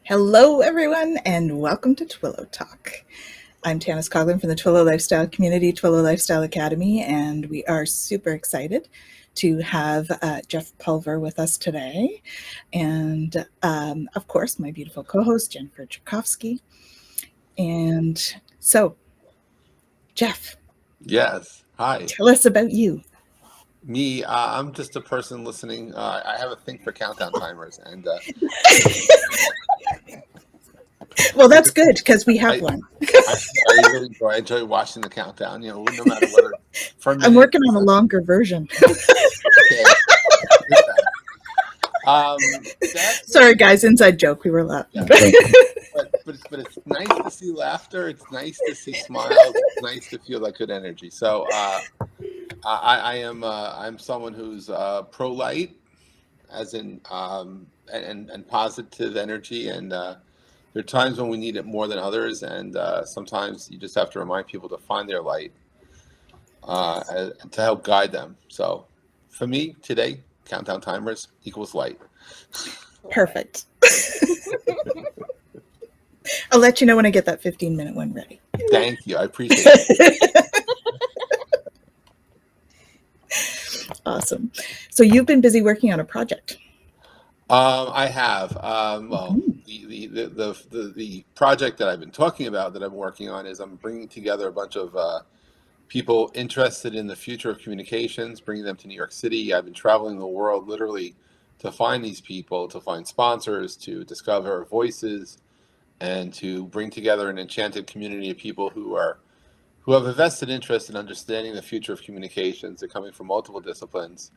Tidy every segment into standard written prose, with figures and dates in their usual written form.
Hello, everyone, and welcome to Twillow Talk. I'm Tanis Coughlin from the Twillow Lifestyle Community, Twillow Lifestyle Academy, and we are super excited to have Jeff Pulver with us today. And, of course, my beautiful co-host, Jennifer Jurkofsky. And so, Jeff. Yes. Hi. Tell us about you. Me, I'm just a person listening. I have a thing for countdown timers, and well, that's good because we have one. I really enjoy. I enjoy watching the countdown. No matter whether. I'm working on a longer version. Sorry, guys. Inside joke. We were laughing. But it's nice to see laughter. It's nice to see smiles. It's nice to feel that good energy. So I'm someone who's pro-light, as in and positive energy, and there are times when we need it more than others, and sometimes you just have to remind people to find their light to help guide them. So for me today, countdown timers equals light. Perfect. I'll let you know when I get that 15-minute one ready. Thank you. I appreciate it. Awesome. So you've been busy working on a project. I have. Well, the project that I've been talking about that I'm working on is I'm bringing together a bunch of people interested in the future of communications, bringing them to New York City. I've been traveling the world literally to find these people, to find sponsors, to discover voices, and to bring together an enchanted community of people who have a vested interest in understanding the future of communications. They're coming from multiple disciplines.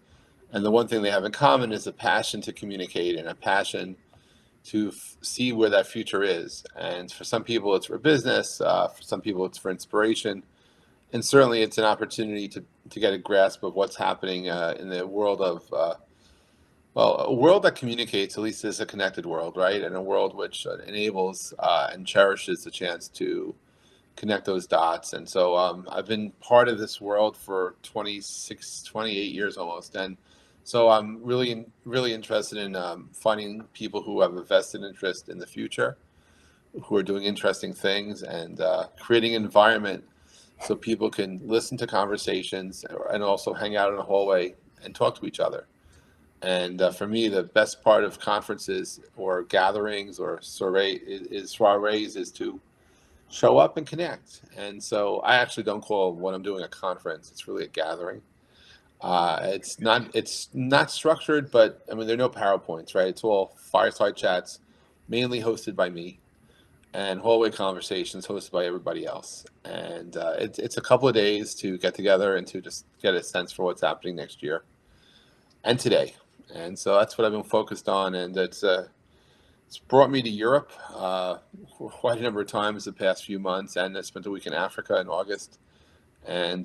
And the one thing they have in common is a passion to communicate and a passion to see where that future is. And for some people, it's for business. For some people, it's for inspiration. And certainly, it's an opportunity to get a grasp of what's happening in the world of, a world that communicates, at least is a connected world, right? And a world which enables and cherishes the chance to connect those dots. And so I've been part of this world for 28 years almost. And so I'm really interested in finding people who have a vested interest in the future, who are doing interesting things, and creating an environment so people can listen to conversations and also hang out in a hallway and talk to each other. And for me, the best part of conferences or gatherings or soirees is to show up and connect. And so I actually don't call what I'm doing a conference. It's really a gathering. It's not structured, but I mean, there are no PowerPoints, right? It's all fireside chats, mainly hosted by me, and hallway conversations hosted by everybody else. And it's a couple of days to get together and to just get a sense for what's happening next year and today. And so that's what I've been focused on. And it's brought me to Europe quite a number of times the past few months. And I spent a week in Africa in August. And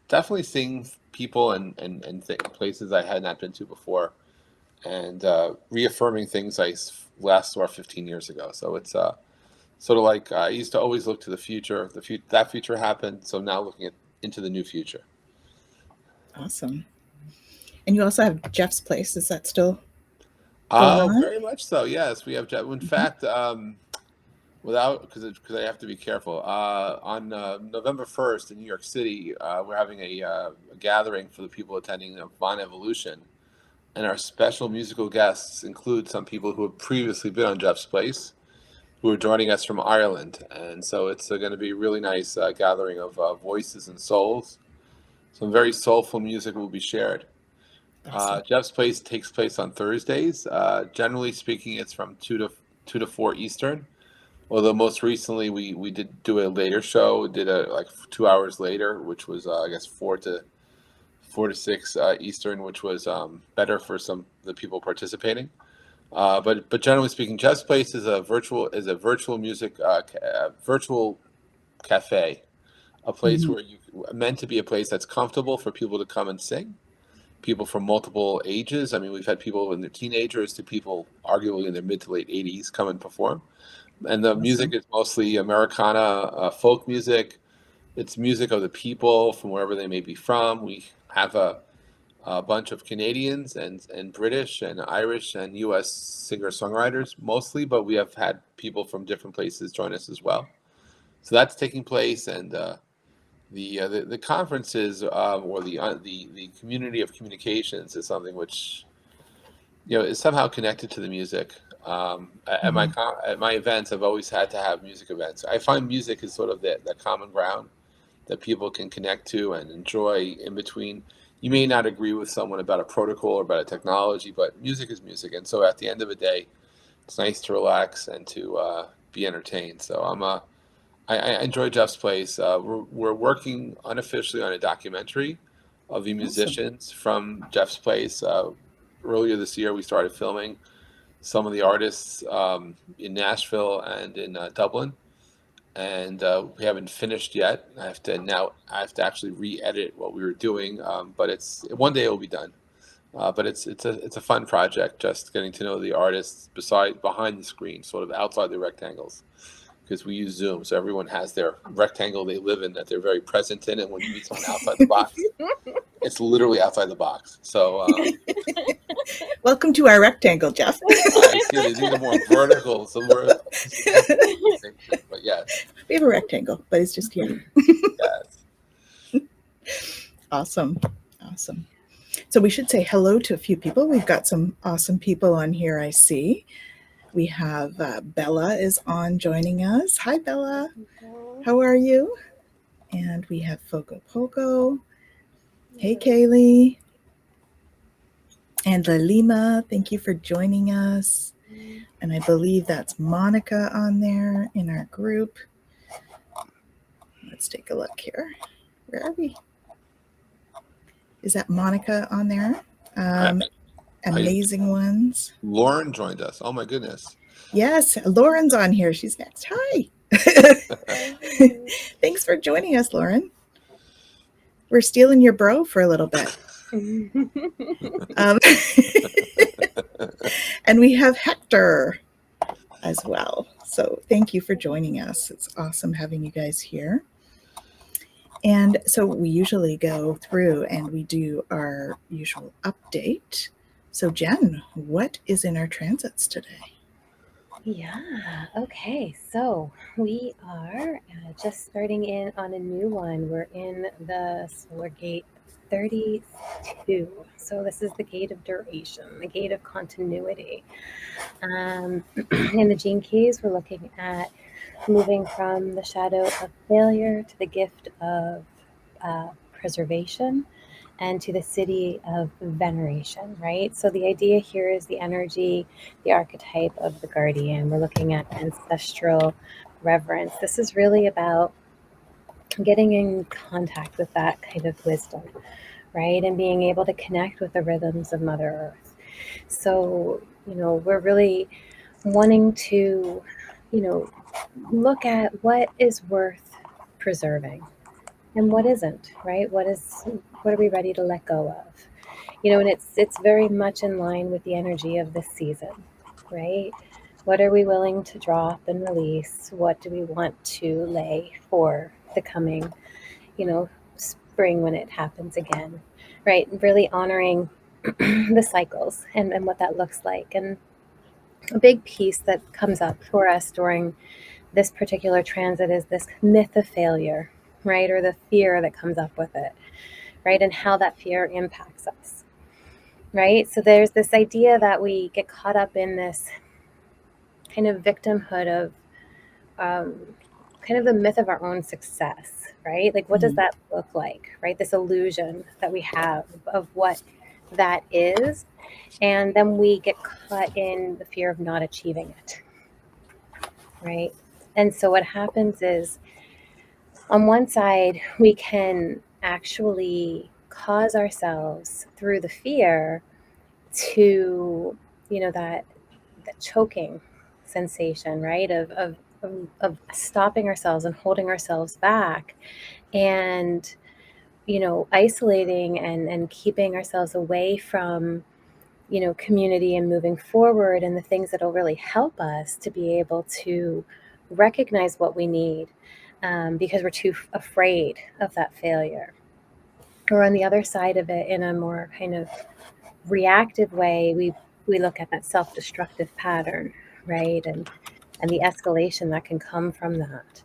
definitely seeing people and places I had not been to before, and reaffirming things I last saw 15 years ago. So it's sort of like I used to always look to the future. That future happened, so now looking into the new future. Awesome. And you also have Jeff's place. Is that still going on? Very much so. Yes, we have Jeff. In fact, because I have to be careful. On November 1st in New York City, we're having a gathering for the people attending Divine Evolution, and our special musical guests include some people who have previously been on Jeff's place, who are joining us from Ireland, and so it's going to be a really nice gathering of voices and souls. Some very soulful music will be shared. Awesome. Jeff's place takes place on Thursdays. Generally speaking, it's from 2 to 4 Eastern. Although most recently we did do a later show, did a 2 hours later, which was I guess 4 to 6 Eastern, which was better for some of the people participating. But generally speaking, Jeff's Place is a virtual music virtual cafe, a place where meant to be a place that's comfortable for people to come and sing. People from multiple ages. I mean, we've had people in their teenagers to people arguably in their mid to late 80s come and perform. And the music is mostly Americana, folk music. It's music of the people from wherever they may be from. We have a a bunch of Canadians and British and Irish and U.S. singer-songwriters mostly, but we have had people from different places join us as well. So that's taking place, and the conferences or the community of communications is something which is somehow connected to the music. At my events, I've always had to have music events. I find music is sort of that common ground that people can connect to and enjoy in between. You may not agree with someone about a protocol or about a technology, but music is music. And so at the end of the day, it's nice to relax and to be entertained. So I enjoy Jeff's place. We're working unofficially on a documentary of the musicians from Jeff's place. Earlier this year, we started filming some of the artists in Nashville and in Dublin. And we haven't finished yet. I have to actually re-edit what we were doing, but it's one day it will be done. But it's a fun project, just getting to know the artists behind the screen, sort of outside the rectangles, because we use Zoom, so everyone has their rectangle they live in that they're very present in, and when you meet someone outside the box, it's literally outside the box. So welcome to our rectangle, Jeff. I see they do the more vertical, so we're but yeah, we have a rectangle, but it's just here. Yes. Awesome. So we should say hello to a few people. We've got some awesome people on here, I see. We have Bella is on joining us. Hi, Bella. How are you? And we have Foco Poco. Hey, Kaylee. And Lalima, thank you for joining us. And I believe that's Monica on there in our group. Let's take a look here. Where are we? Is that Monica on there? Amazing ones. Lauren joined us. Oh my goodness. Yes, Lauren's on here. She's next. Hi. Thanks for joining us, Lauren. We're stealing your bro for a little bit. And we have Hector as well. So thank you for joining us. It's awesome having you guys here. And so we usually go through and we do our usual update. So Jen, what is in our transits today? Yeah, okay. So we are just starting in on a new one. We're in the solar gate 32. So this is the gate of duration, the gate of continuity. In the gene keys, we're looking at moving from the shadow of failure to the gift of preservation and to the city of veneration, right? So the idea here is the energy, the archetype of the guardian. We're looking at ancestral reverence. This is really about getting in contact with that kind of wisdom, right? And being able to connect with the rhythms of Mother Earth. So, we're really wanting to, look at what is worth preserving and what isn't, right? What are we ready to let go of? And it's very much in line with the energy of this season, right? What are we willing to drop and release? What do we want to lay for the coming, spring when it happens again, right? Really honoring the cycles and what that looks like. And a big piece that comes up for us during this particular transit is this myth of failure, right? Or the fear that comes up with it, right? And how that fear impacts us, right? So there's this idea that we get caught up in this kind of victimhood of kind of the myth of our own success, right? Like, what does that look like, right? This illusion that we have of what that is. And then we get caught in the fear of not achieving it, right? And so what happens is, on one side, we can actually cause ourselves through the fear to, that choking sensation, right? Of stopping ourselves and holding ourselves back and, isolating and keeping ourselves away from, community and moving forward and the things that will really help us to be able to recognize what we need, because we're too afraid of that failure. Or on the other side of it, in a more kind of reactive way, we look at that self-destructive pattern, right? And the escalation that can come from that.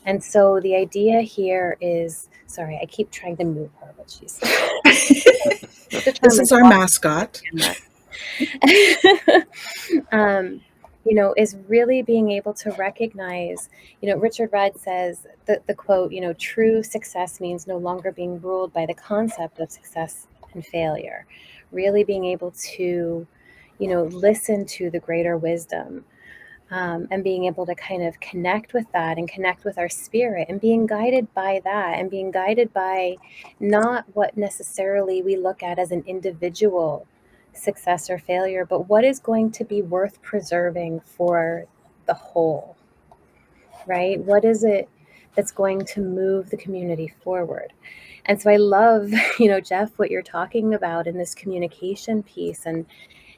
And so the idea here is, sorry, I keep trying to move her, but she's This is our mascot. You know, is really being able to recognize, you know, Richard Rudd says the quote, you know, true success means no longer being ruled by the concept of success and failure, really being able to, you know, listen to the greater wisdom, and being able to kind of connect with that and connect with our spirit and being guided by that and being guided by not what necessarily we look at as an individual success or failure, but what is going to be worth preserving for the whole, right? What is it that's going to move the community forward? And so I love, you know, Jeff, what you're talking about in this communication piece, and,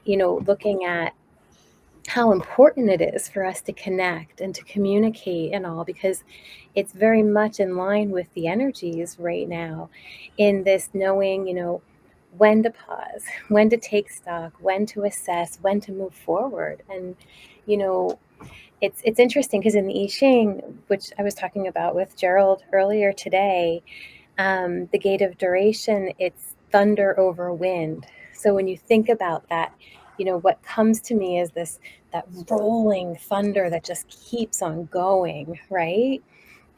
you know, looking at how important it is for us to connect and to communicate and all, because it's very much in line with the energies right now in this knowing, you know, when to pause, when to take stock, when to assess, when to move forward. And, you know, it's interesting because in the I Ching, which I was talking about with Gerald earlier today, the gate of duration, it's thunder over wind. So when you think about that, you know, what comes to me is that rolling thunder that just keeps on going, right?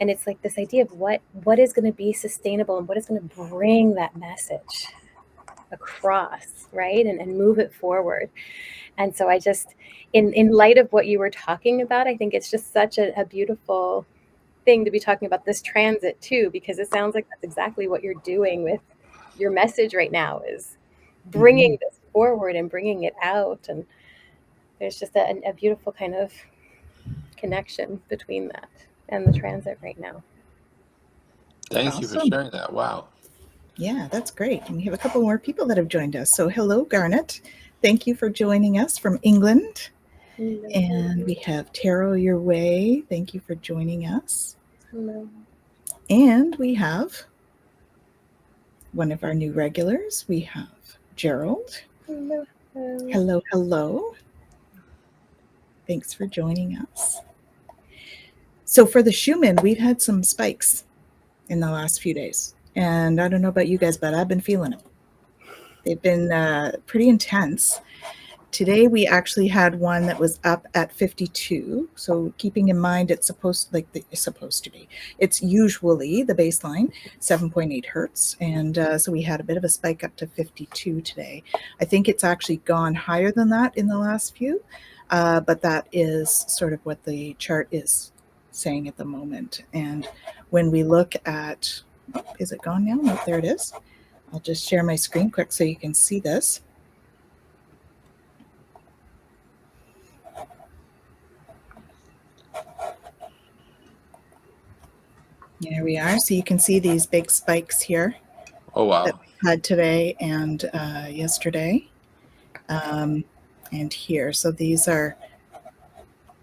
And it's like this idea of what is going to be sustainable and what is going to bring that message across, right? And move it forward. And so I just, in light of what you were talking about, I think it's just such a beautiful thing to be talking about this transit too, because it sounds like that's exactly what you're doing with your message right now, is bringing this forward and bringing it out. And there's just a beautiful kind of connection between that and the transit right now. Thank you for sharing that. Wow. Yeah, that's great. And we have a couple more people that have joined us. So hello, Garnet. Thank you for joining us from England. Hello. And we have Tarot Your Way. Thank you for joining us. Hello. And we have one of our new regulars. We have Gerald. Hello. Hello, hello. Thanks for joining us. So for the Schumann, we've had some spikes in the last few days. And I don't know about you guys, but I've been feeling them. They've been pretty intense. Today we actually had one that was up at 52. So keeping in mind it's supposed to be. It's usually the baseline 7.8 hertz, and so we had a bit of a spike up to 52 today. I think it's actually gone higher than that in the last few, but that is sort of what the chart is saying at the moment. And when we look at, is it gone now? No, there it is. I'll just share my screen quick so you can see this. There we are. So you can see these big spikes here. Oh, wow. That we had today and yesterday. And here. So these are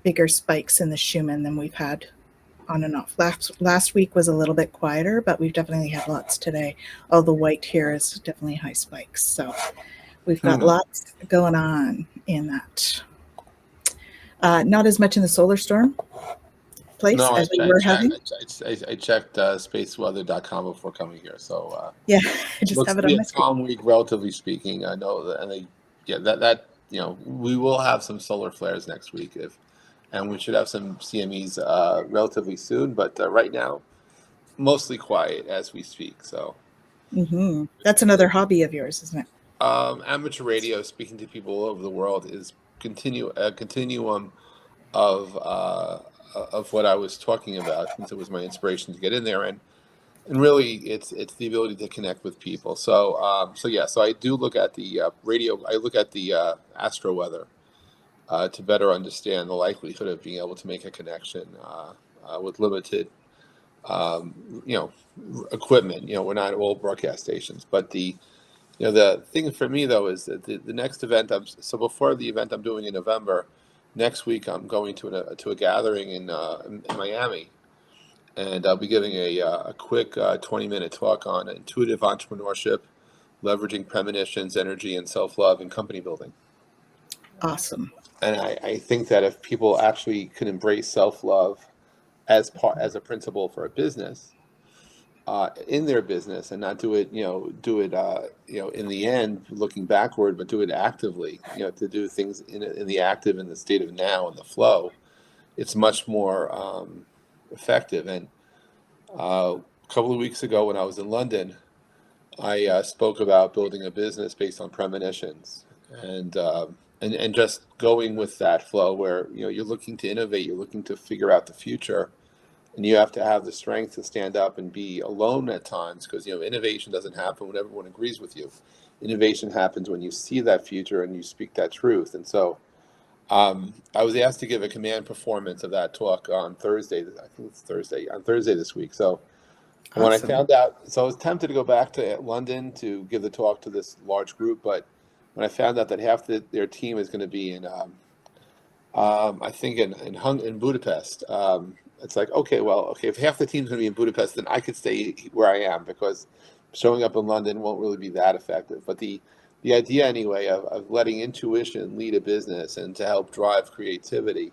bigger spikes in the Schumann than we've had on and off. Last week was a little bit quieter, but we've definitely had lots today. All the white here is definitely high spikes. So we've got lots going on in that. Not as much in the solar storm place as we were having. I checked spaceweather.com before coming here. So yeah, I just have it on my screen. Calm week, relatively speaking. I know that, and that you know, we will have some solar flares next week, and we should have some CMEs relatively soon. But right now, mostly quiet as we speak. So that's another hobby of yours, isn't it? Amateur radio, speaking to people all over the world, is a continuum of what I was talking about, since it was my inspiration to get in there, and really it's the ability to connect with people. So I do look at the radio. I look at the astro weather to better understand the likelihood of being able to make a connection with limited equipment. We're not all broadcast stations, but the thing for me though is that the next event before the event I'm doing in November, next week I'm going to a gathering in Miami, And I'll be giving a quick 20-minute talk on intuitive entrepreneurship, leveraging premonitions, energy, and self-love in company building. Awesome. And I think that if people actually can embrace self-love as a principle for a business, in their business, and not do it in the end looking backward, but do it actively, to do things in the active, in the state of now, in the flow, it's much more effective. And a couple of weeks ago when I was in London, I spoke about building a business based on premonitions, and just going with that flow where you're looking to innovate, you're looking to figure out the future, and you have to have the strength to stand up and be alone at times, because innovation doesn't happen when everyone agrees with you. Innovation happens when you see that future and you speak that truth. And so I was asked to give a command performance of that talk on Thursday. I think it's on Thursday this week. So when I Awesome. found out, so I was tempted to go back to London to give the talk to this large group, but when I found out that half their team is going to be in, I think in Budapest, it's like, okay, if half the team's going to be in Budapest, then I could stay where I am, because showing up in London won't really be that effective. But the idea anyway of letting intuition lead a business and to help drive creativity,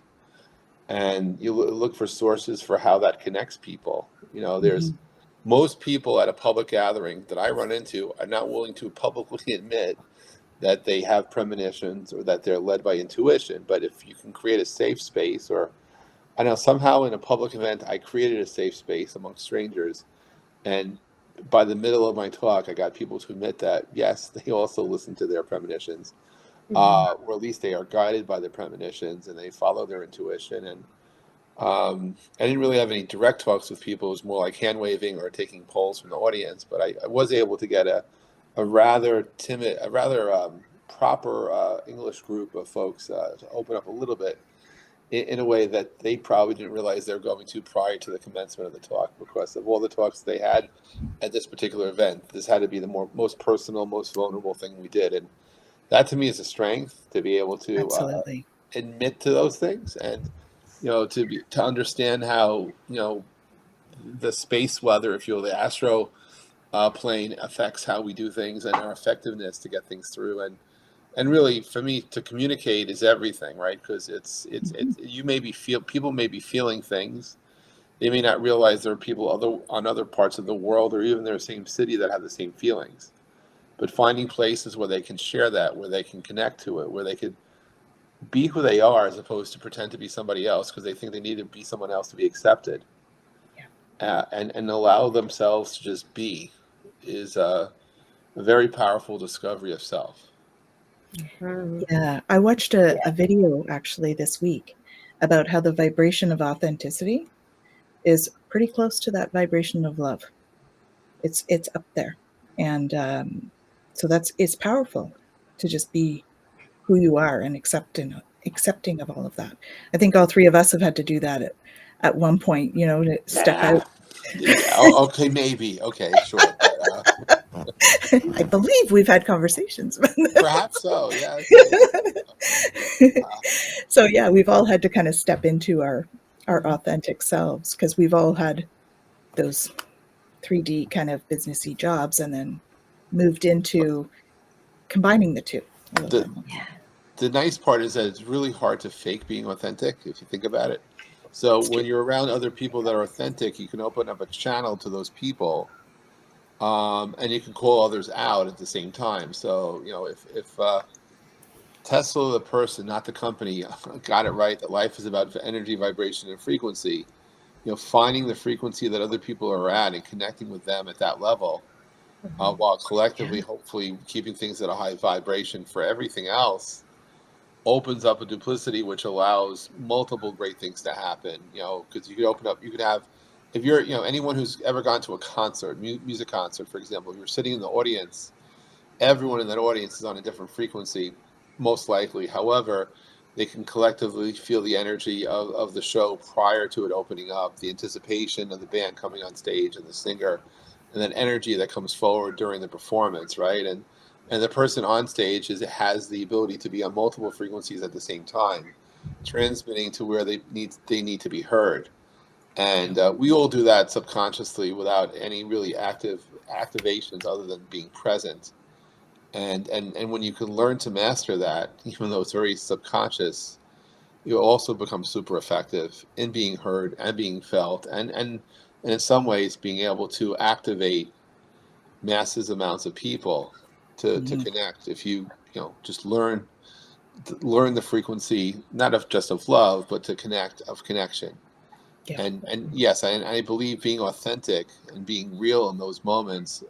and you look for sources for how that connects people. There's most people at a public gathering that I run into are not willing to publicly admit that they have premonitions or that they're led by intuition. But if you can create a safe space, or I know somehow in a public event, I created a safe space among strangers. And by the middle of my talk, I got people to admit that, yes, they also listen to their premonitions, or at least they are guided by their premonitions and they follow their intuition. And I didn't really have any direct talks with people. It was more like hand waving or taking polls from the audience. But I was able to get a rather timid, a rather proper English group of folks to open up a little bit in a way that they probably didn't realize they were going to prior to the commencement of the talk, because of all the talks they had at this particular event. This had to be the most personal, most vulnerable thing we did. And that to me is a strength, to be able to Absolutely. admit to those things, and to understand how the space weather, if you will, the astro plane affects how we do things and our effectiveness to get things through. And really, for me, to communicate is everything, right? Because it's people may be feeling things. They may not realize there are people on other parts of the world, or even their same city, that have the same feelings. But finding places where they can share that, where they can connect to it, where they could be who they are, as opposed to pretend to be somebody else because they think they need to be someone else to be accepted. Yeah. And allow themselves to just be is a very powerful discovery of self. Yeah, I watched a video actually this week about how the vibration of authenticity is pretty close to that vibration of love. It's up there, and so it's powerful to just be who you are and accepting of all of that. I think all three of us have had to do that at one point, to step out. Okay, maybe. Okay, sure. I believe we've had conversations. Perhaps so, yeah. So yeah, we've all had to kind of step into our authentic selves, because we've all had those 3D kind of businessy jobs and then moved into combining the two. The nice part is that it's really hard to fake being authentic, if you think about it. So when you're around other people that are authentic, you can open up a channel to those people, and you can call others out at the same time. So if Tesla, the person, not the company, got it right, that life is about energy, vibration, and frequency, finding the frequency that other people are at and connecting with them at that level, while collectively, hopefully, keeping things at a high vibration for everything else, opens up a duplicity which allows multiple great things to happen. Because you could have, if you're, anyone who's ever gone to a concert, music concert, for example, if you're sitting in the audience, everyone in that audience is on a different frequency, most likely. However, they can collectively feel the energy of the show prior to it opening up, the anticipation of the band coming on stage and the singer, and then energy that comes forward during the performance, right? And the person on stage has the ability to be on multiple frequencies at the same time, transmitting to where they need to be heard. And we all do that subconsciously without any really activations other than being present. And when you can learn to master that, even though it's very subconscious, you also become super effective in being heard and being felt, and in some ways being able to activate massive amounts of people to connect. If you just learn the frequency, not of just of love, but to connect, of connection. Yeah. And yes, I believe being authentic and being real in those moments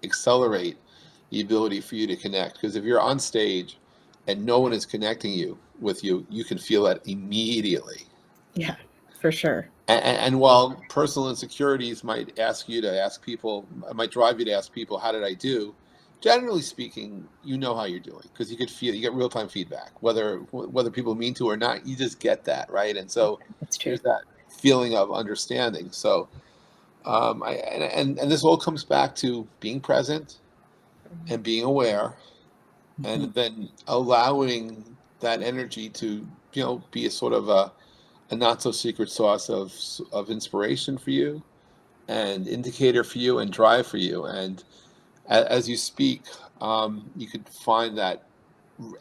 accelerate the ability for you to connect. Because if you're on stage and no one is connecting with you, you can feel that immediately. Yeah, for sure. And while personal insecurities might drive you to ask people, how did I do? Generally speaking, you know how you're doing, because you get real-time feedback, whether people mean to or not. You just get that, right? And so That's true. there's that feeling of understanding. So and this all comes back to being present and being aware, and then allowing that energy to be a sort of a not so secret source of inspiration for you, and indicator for you, and drive for you. And as you speak, you could find that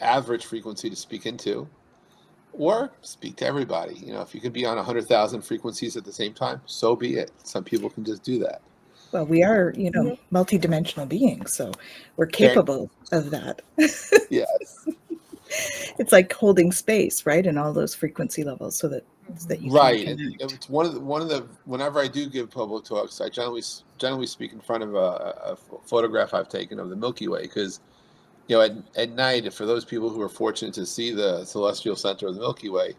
average frequency to speak into, or speak to everybody. If you can be on 100,000 frequencies at the same time, so be it. Some people can just do that. Well, we are, multidimensional beings, so we're capable of that. Yes. It's like holding space, right, in all those frequency levels, so that you Right. can connect. It's one of the whenever I do give public talks, I generally speak in front of a photograph I've taken of the Milky Way, because at night, for those people who are fortunate to see the celestial center of the Milky Way,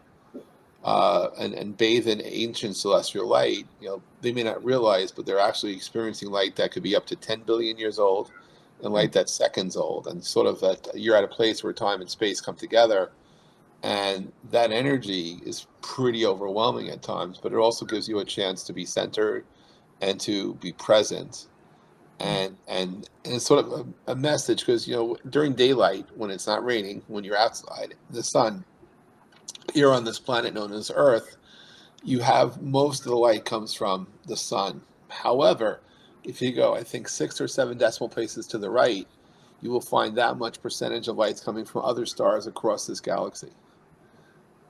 and bathe in ancient celestial light, they may not realize, but they're actually experiencing light that could be up to 10 billion years old, and light that's seconds old, and sort of that you're at a place where time and space come together. And that energy is pretty overwhelming at times, but it also gives you a chance to be centered and to be present. And it's sort of a message, because during daylight, when it's not raining, when you're outside, the sun, here on this planet known as Earth, you have most of the light comes from the sun. However, if you go, I think, 6 or 7 decimal places to the right, you will find that much percentage of lights coming from other stars across this galaxy.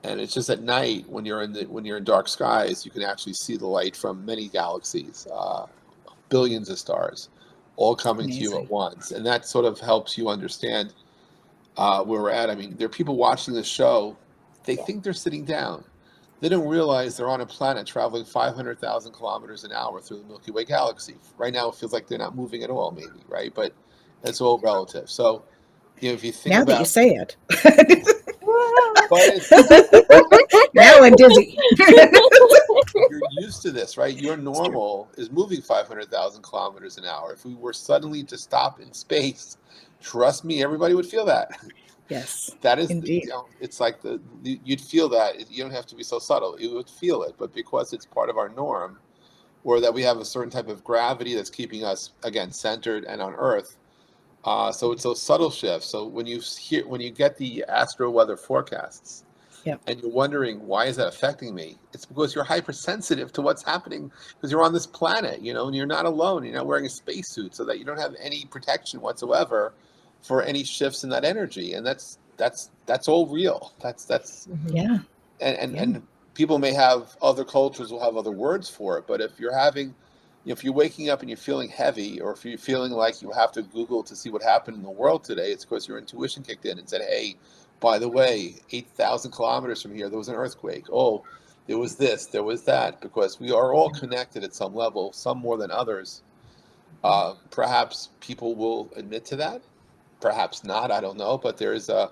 And it's just at night, when you're in dark skies, you can actually see the light from many galaxies, billions of stars, all coming to you at once. And that sort of helps you understand where we're at. I mean, there are people watching this show. They think they're sitting down. They don't realize they're on a planet traveling 500,000 kilometers an hour through the Milky Way galaxy. Right now, it feels like they're not moving at all, maybe, right? But that's all relative. So, if you think Now about that you say it. but it's, Now I'm dizzy. you're used to this, right? Your normal is moving 500,000 kilometers an hour. If we were suddenly to stop in space, trust me, everybody would feel that. Yes, That is, indeed. it's like you'd feel that. You don't have to be so subtle. You would feel it, but because it's part of our norm, or that we have a certain type of gravity that's keeping us, again, centered and on Earth. So it's those subtle shifts. So when you get the astro weather forecasts, and you're wondering, why is that affecting me? It's because you're hypersensitive to what's happening, because you're on this planet, and you're not alone. You're not wearing a spacesuit, so that you don't have any protection whatsoever for any shifts in that energy. And that's all real. That's Yeah. And people may have, other cultures will have other words for it, but if you're waking up and you're feeling heavy, or if you're feeling like you have to Google to see what happened in the world today, it's because your intuition kicked in and said, hey, by the way, 8,000 kilometers from here, there was an earthquake. Oh, there was this, there was that, because we are all connected at some level, some more than others. Perhaps people will admit to that, perhaps not, I don't know, but there's a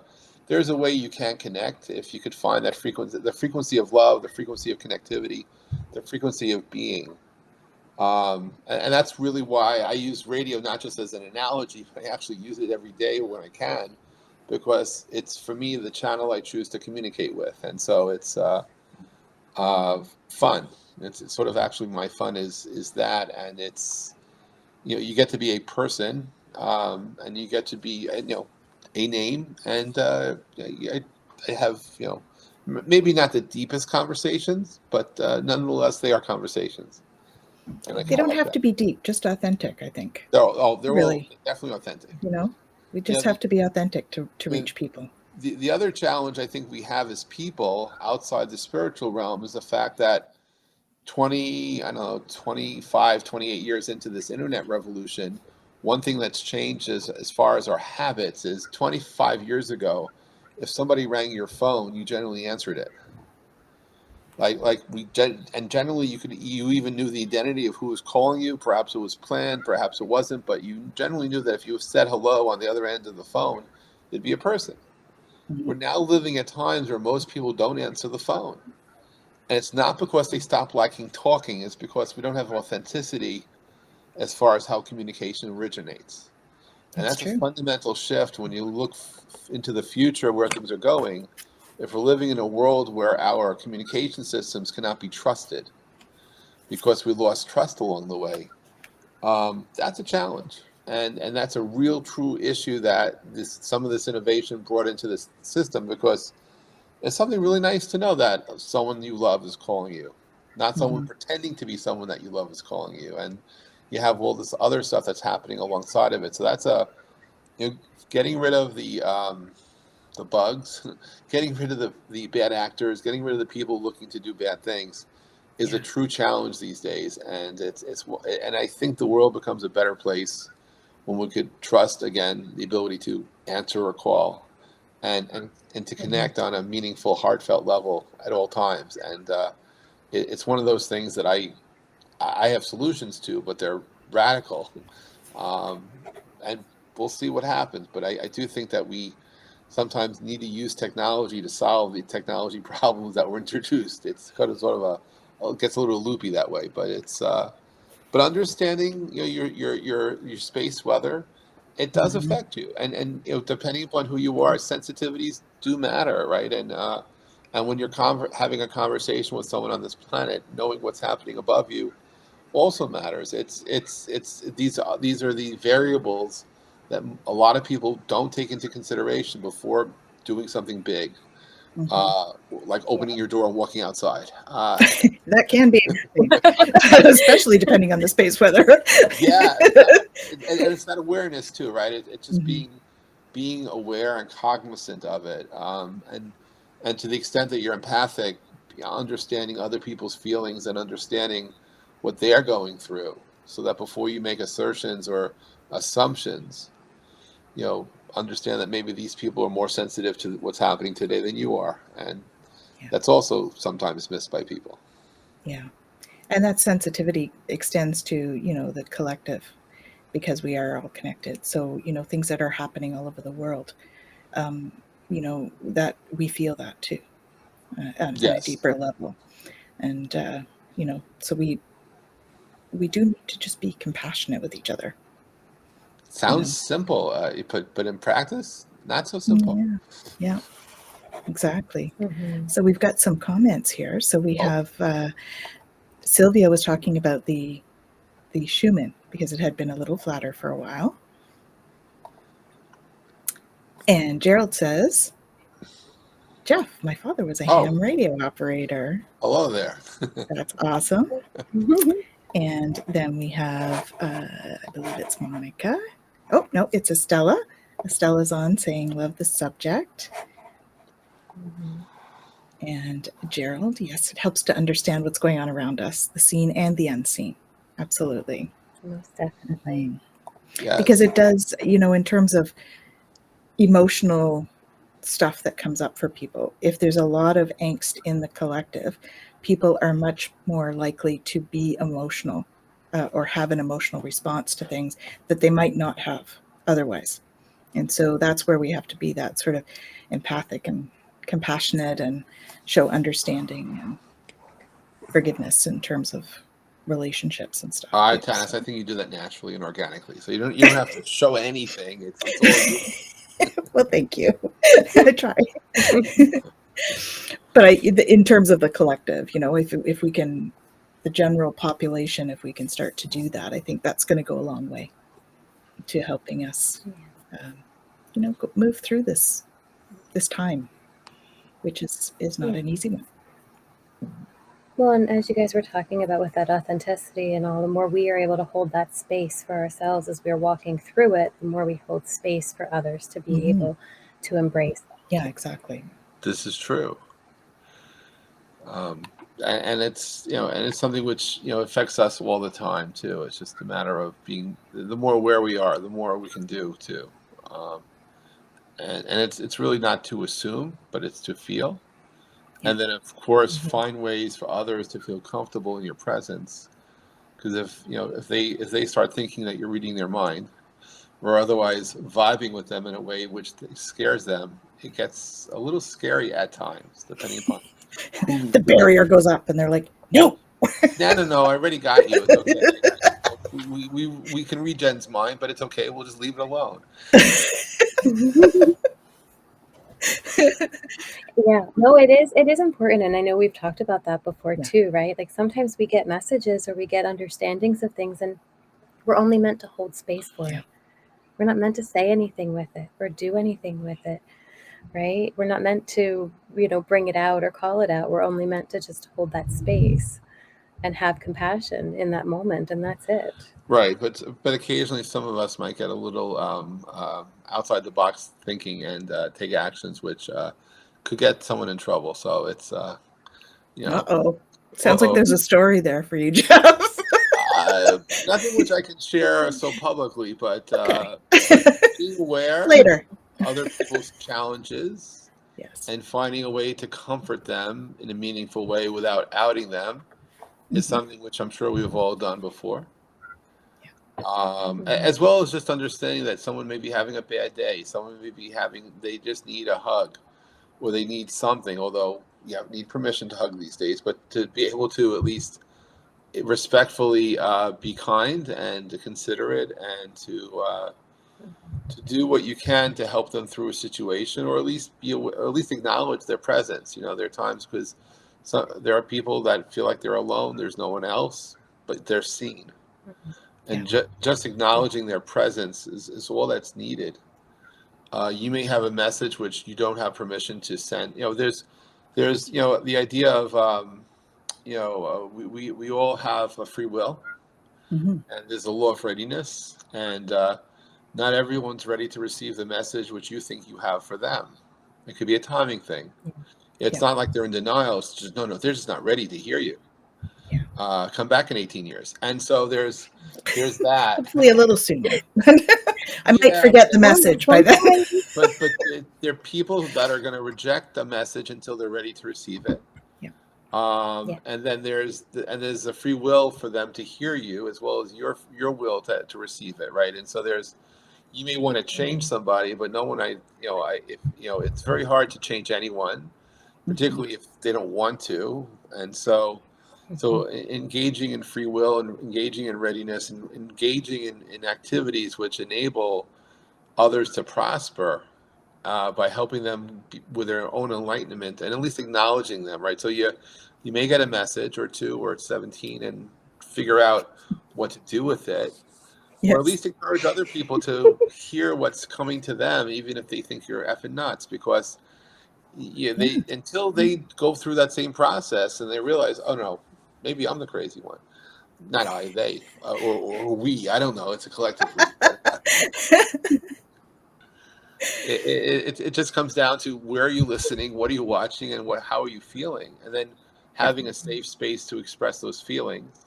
way you can connect if you could find that frequency, the frequency of love, the frequency of connectivity, the frequency of being. And that's really why I use radio, not just as an analogy, but I actually use it every day when I can, because it's, for me, the channel I choose to communicate with. And so it's fun. It's sort of, actually, my fun is that, and it's, you get to be a person, and you get to be, a name, and I have, maybe not the deepest conversations, but nonetheless, they are conversations. And They don't have to be deep, just authentic, I think. They're all really, definitely authentic. We just have to be authentic to reach people. The other challenge I think we have as people outside the spiritual realm is the fact that 25, 28 years into this internet revolution, one thing that's changed as far as our habits is 25 years ago, if somebody rang your phone, you generally answered it. And generally you even knew the identity of who was calling you. Perhaps it was planned, perhaps it wasn't, but you generally knew that if you said hello on the other end of the phone, it'd be a person. Mm-hmm. We're now living at times where most people don't answer the phone. And it's not because they stop liking talking, it's because we don't have authenticity as far as how communication originates. And that's a fundamental shift when you look into the future where things are going. If we're living in a world where our communication systems cannot be trusted because we lost trust along the way, that's a challenge. And that's a real true issue that some of this innovation brought into this system, because it's something really nice to know that someone you love is calling you, not someone pretending to be someone that you love is calling you. And you have all this other stuff that's happening alongside of it. So that's getting rid of the bugs, getting rid of the bad actors, getting rid of the people looking to do bad things is a true challenge these days. And and I think the world becomes a better place when we could trust again the ability to answer a call and to connect on a meaningful, heartfelt level at all times. And it's one of those things that I have solutions to, but they're radical. And we'll see what happens. But I do think that we sometimes need to use technology to solve the technology problems that were introduced. It's kind of sort of it gets a little loopy that way, but but understanding your space weather, it does affect you, and depending upon who you are, sensitivities do matter, right? And when you're having a conversation with someone on this planet, knowing what's happening above you also matters. These are the variables that a lot of people don't take into consideration before doing something big, like opening your door and walking outside. That can be interesting, especially depending on the space weather. Yeah, and it's that awareness too, right? It's just being aware and cognizant of it, and to the extent that you're empathic, understanding other people's feelings and understanding what they're going through, so that before you make assertions or assumptions, understand that maybe these people are more sensitive to what's happening today than you are, and that's also sometimes missed by people. Yeah. And that sensitivity extends to, the collective, because we are all connected. So, things that are happening all over the world, that we feel that too, on a deeper level. And, so we do need to just be compassionate with each other. Sounds simple, but in practice, not so simple. Yeah, exactly. So we've got some comments here. So we have Sylvia was talking about the Schumann, because it had been a little flatter for a while. And Gerald says, Jeff, my father was a ham radio operator. Hello there. That's awesome. And then we have, I believe it's Monica. Oh, no, it's Estella. Estella's on saying, love the subject. And Gerald, yes, it helps to understand what's going on around us, the seen and the unseen. Absolutely. Most definitely. Yes. Because it does, in terms of emotional stuff that comes up for people, if there's a lot of angst in the collective, people are much more likely to be emotional or have an emotional response to things that they might not have otherwise. And so that's where we have to be that sort of empathic and compassionate and show understanding and forgiveness in terms of relationships and stuff. All right, Tanis, I think you do that naturally and organically, so you don't have to show anything. It's all good. Well, thank you. I try. But in terms of the collective, if we can, the general population, if we can start to do that, I think that's going to go a long way to helping us, move through this time. which is not an easy one. Well, and as you guys were talking about with that authenticity and all, the more we are able to hold that space for ourselves as we're walking through it, the more we hold space for others to be able to embrace that. Yeah, exactly. This is true. And it's, and it's something which, affects us all the time too. It's just a matter of being, the more aware we are, the more we can do too. And it's really not to assume, but it's to feel. Yeah. And then of course, find ways for others to feel comfortable in your presence. Because if they start thinking that you're reading their mind, or otherwise vibing with them in a way which scares them, it gets a little scary at times, depending upon who the barrier goes up, and they're like, "No, no, I already got you. It's okay. We can read Jen's mind, but it's okay. We'll just leave it alone." Yeah, no, it is important, and I know we've talked about that before too, right? Like sometimes we get messages or we get understandings of things, and we're only meant to hold space for it. We're not meant to say anything with it or do anything with it, right? We're not meant to, bring it out or call it out. We're only meant to just hold that space and have compassion in that moment, and that's it. Right, but occasionally some of us might get a little outside the box thinking and take actions which could get someone in trouble. So it's Sounds like there's a story there for you, Jeff. Nothing which I can share so publicly, but being aware later of other people's challenges, and finding a way to comfort them in a meaningful way without outing them is something which I'm sure we've all done before. As well as just understanding that someone may be having a bad day, someone may be they just need a hug, or they need something, although you need permission to hug these days, but to be able to at least respectfully be kind and considerate, and to do what you can to help them through a situation, or at least acknowledge their presence. There are times because there are people that feel like they're alone, there's no one else, but they're seen. And just acknowledging their presence is all that's needed. You may have a message which you don't have permission to send. There's the idea of we all have a free will, and there's a law of readiness, and not everyone's ready to receive the message which you think you have for them. It could be a timing thing. It's not like they're in denial. It's just no, they're just not ready to hear you. Come back in 18 years. And so there's that. Hopefully a little sooner. I might forget the message by then. But there are people that are going to reject the message until they're ready to receive it. And then there's a free will for them to hear you, as well as your will to receive it, right? And so you may want to change somebody, but no one, it's very hard to change anyone, particularly if they don't want to. And so engaging in free will, and engaging in readiness, and engaging in activities which enable others to prosper by helping them with their own enlightenment, and at least acknowledging them, right? So you may get a message or two, or 17, and figure out what to do with it. Or at least encourage other people to hear what's coming to them, even if they think you're effing nuts, because until they go through that same process and they realize, oh no, maybe I'm the crazy one. Not I, they, or we. I don't know. It's a collective. It just comes down to where are you listening, what are you watching, and how are you feeling, and then having a safe space to express those feelings,